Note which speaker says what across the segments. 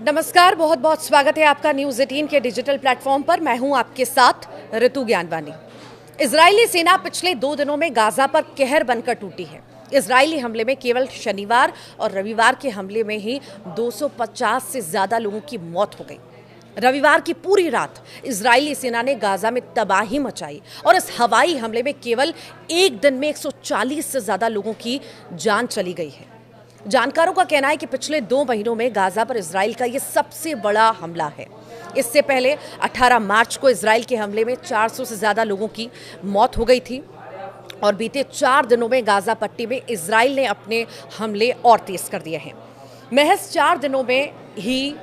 Speaker 1: नमस्कार, बहुत बहुत स्वागत है आपका न्यूज़ 18 के डिजिटल प्लेटफॉर्म पर। मैं हूं आपके साथ ऋतु ज्ञानवानी। इजरायली सेना पिछले 2 दिनों में गाजा पर कहर बनकर टूटी है। इजरायली हमले में केवल शनिवार और रविवार के हमले में ही 250 से ज्यादा लोगों की मौत हो गई। रविवार की पूरी रात इजरायली सेना ने गाजा में तबाही मचाई और इस हवाई हमले में केवल एक दिन में 140 से ज्यादा लोगों की जान चली गई है। जानकारों का कहना है कि पिछले 2 महीनों में गाजा पर इजराइल का यह सबसे बड़ा हमला है। इससे पहले 18 मार्च को इजराइल के हमले में 400 से ज्यादा लोगों की मौत हो गई थी और बीते 4 दिनों में गाजा पट्टी में इजराइल ने अपने हमले और तेज कर दिए हैं। महज 4 दिनों में ही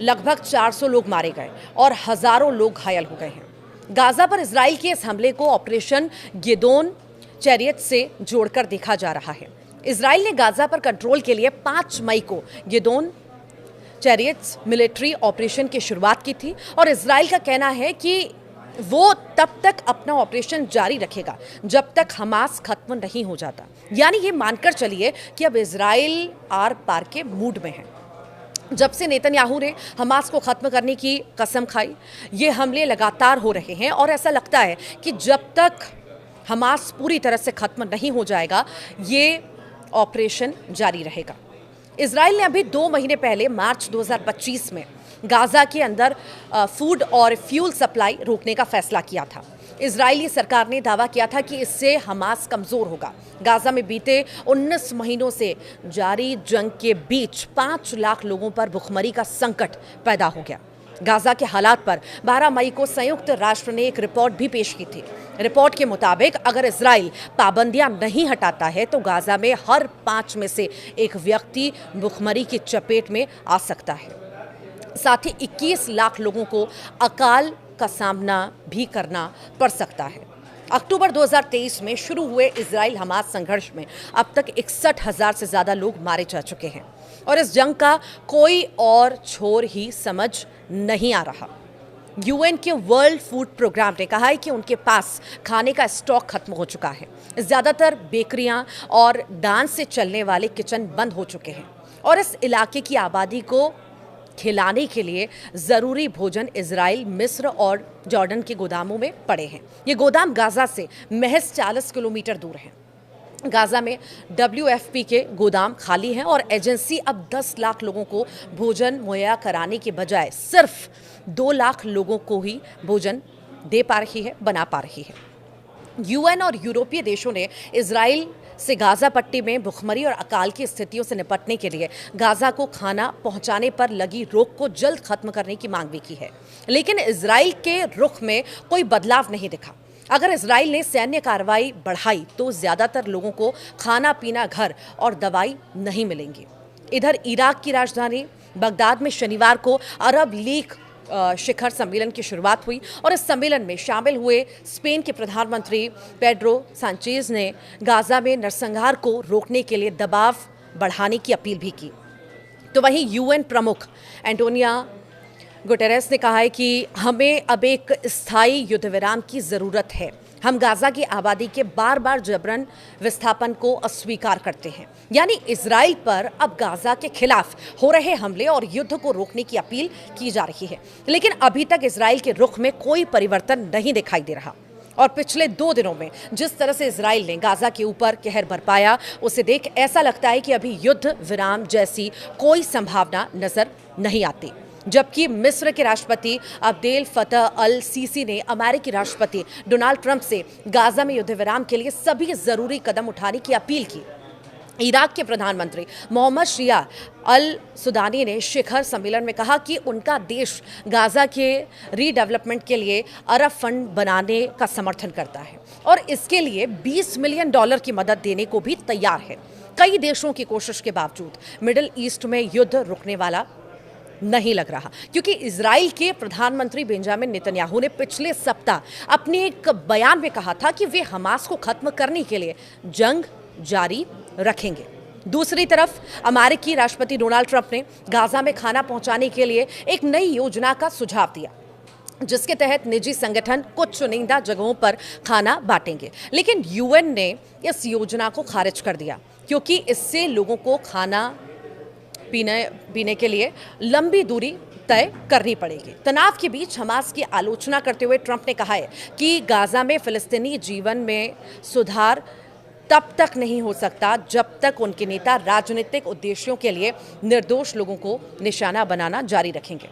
Speaker 1: लगभग 400 लोग मारे गए और हजारों लोग घायल हो गए हैं। गाजा पर इजराइल के इस हमले को ऑपरेशन गिदोन चैरियट से जोड़कर देखा जा रहा है। इजराइल ने गाजा पर कंट्रोल के लिए 5 मई को गिदोन चैरियट्स मिलिट्री ऑपरेशन की शुरुआत की थी और इजराइल का कहना है कि वो तब तक अपना ऑपरेशन जारी रखेगा जब तक हमास खत्म नहीं हो जाता। यानी ये मानकर चलिए कि अब इजराइल आर पार के मूड में है। जब से नेतन्याहू ने हमास को खत्म करने की कसम खाई, ये हमले लगातार हो रहे हैं और ऐसा लगता है कि जब तक हमास पूरी तरह से खत्म नहीं हो जाएगा ये ऑपरेशन जारी रहेगा। इजराइल ने अभी 2 महीने पहले मार्च 2025 में गाजा के अंदर फूड और फ्यूल सप्लाई रोकने का फैसला किया था। इजरायली सरकार ने दावा किया था कि इससे हमास कमजोर होगा। गाजा में बीते 19 महीनों से जारी जंग के बीच 5 लाख लोगों पर भुखमरी का संकट पैदा हो गया। गाजा के हालात पर 12 मई को संयुक्त राष्ट्र ने एक रिपोर्ट भी पेश की थी। रिपोर्ट के मुताबिक अगर इजराइल पाबंदियां नहीं हटाता है तो गाजा में हर 5 में से एक व्यक्ति भुखमरी की चपेट में आ सकता है। साथ ही 21 लाख लोगों को अकाल का सामना भी करना पड़ सकता है। अक्टूबर 2023 में शुरू हुए इजराइल हमास संघर्ष में अब तक 61,000 से ज्यादा लोग मारे जा चुके हैं और इस जंग का कोई और छोर ही समझ नहीं आ रहा। यूएन के वर्ल्ड फूड प्रोग्राम ने कहा है कि उनके पास खाने का स्टॉक खत्म हो चुका है। ज्यादातर बेकरियां और दान से चलने वाले किचन बंद हो चुके हैं और इस इलाके की आबादी को खिलाने के लिए जरूरी भोजन इजराइल, मिस्र और जॉर्डन के गोदामों में पड़े हैं। ये गोदाम गाजा से महज 40 किलोमीटर दूर हैं। गाजा में WFP के गोदाम खाली हैं और एजेंसी अब 10 लाख लोगों को भोजन मुहैया कराने के बजाय सिर्फ 2 लाख लोगों को ही भोजन दे पा रही है, बना पा रही है। यूएन और यूरोपीय देशों ने इजराइल से गाजा पट्टी में भुखमरी और अकाल की स्थितियों से निपटने के लिए गाजा को खाना पहुंचाने पर लगी रोक को जल्द खत्म करने की मांग भी की है, लेकिन इजराइल के रुख में कोई बदलाव नहीं दिखा। अगर इजराइल ने सैन्य कार्रवाई बढ़ाई तो ज्यादातर लोगों को खाना पीना, घर और दवाई नहीं मिलेंगी। इधर इराक की राजधानी बगदाद में शनिवार को अरब लीग शिखर सम्मेलन की शुरुआत हुई और इस सम्मेलन में शामिल हुए स्पेन के प्रधानमंत्री पेड्रो सांचेज ने गाजा में नरसंहार को रोकने के लिए दबाव बढ़ाने की अपील भी की। तो वहीं यूएन प्रमुख एंटोनियो गुटेरेस ने कहा है कि हमें अब एक स्थायी युद्ध विराम की जरूरत है। हम गाजा की आबादी के बार बार जबरन विस्थापन को अस्वीकार करते हैं। यानी इजराइल पर अब गाजा के खिलाफ हो रहे हमले और युद्ध को रोकने की अपील की जा रही है, लेकिन अभी तक इजराइल के रुख में कोई परिवर्तन नहीं दिखाई दे रहा। और पिछले 2 दिनों में जिस तरह से इजराइल ने गाजा के ऊपर कहर बरपाया, उसे देख ऐसा लगता है कि अभी युद्ध विराम जैसी कोई संभावना नजर नहीं आती। जबकि मिस्र के राष्ट्रपति अब्देल फतह अल सीसी ने अमेरिकी राष्ट्रपति डोनाल्ड ट्रंप से गाजा में युद्ध विराम के लिए सभी जरूरी कदम उठाने की अपील की। इराक के प्रधानमंत्री मोहम्मद शिया अल सुदानी ने शिखर सम्मेलन में कहा कि उनका देश गाजा के रीडेवलपमेंट के लिए अरब फंड बनाने का समर्थन करता है और इसके लिए $20 मिलियन की मदद देने को भी तैयार है। कई देशों की कोशिश के बावजूद मिडिल ईस्ट में युद्ध रुकने वाला नहीं लग रहा, क्योंकि इजराइल के प्रधानमंत्री बेंजामिन नेतन्याहू ने पिछले सप्ताह अपने एक बयान में कहा था कि वे हमास को खत्म करने के लिए जंग जारी रखेंगे। दूसरी तरफ अमेरिकी राष्ट्रपति डोनाल्ड ट्रंप ने गाजा में खाना पहुंचाने के लिए एक नई योजना का सुझाव दिया, जिसके तहत निजी संगठन कुछ चुनिंदा जगहों पर खाना बांटेंगे। लेकिन यूएन ने इस योजना को खारिज कर दिया क्योंकि इससे लोगों को खाना पीने के लिए लंबी दूरी तय करनी पड़ेगी। तनाव के बीच हमास की आलोचना करते हुए ट्रंप ने कहा है कि गाजा में फिलिस्तीनी जीवन में सुधार तब तक नहीं हो सकता जब तक उनके नेता राजनीतिक उद्देश्यों के लिए निर्दोष लोगों को निशाना बनाना जारी रखेंगे।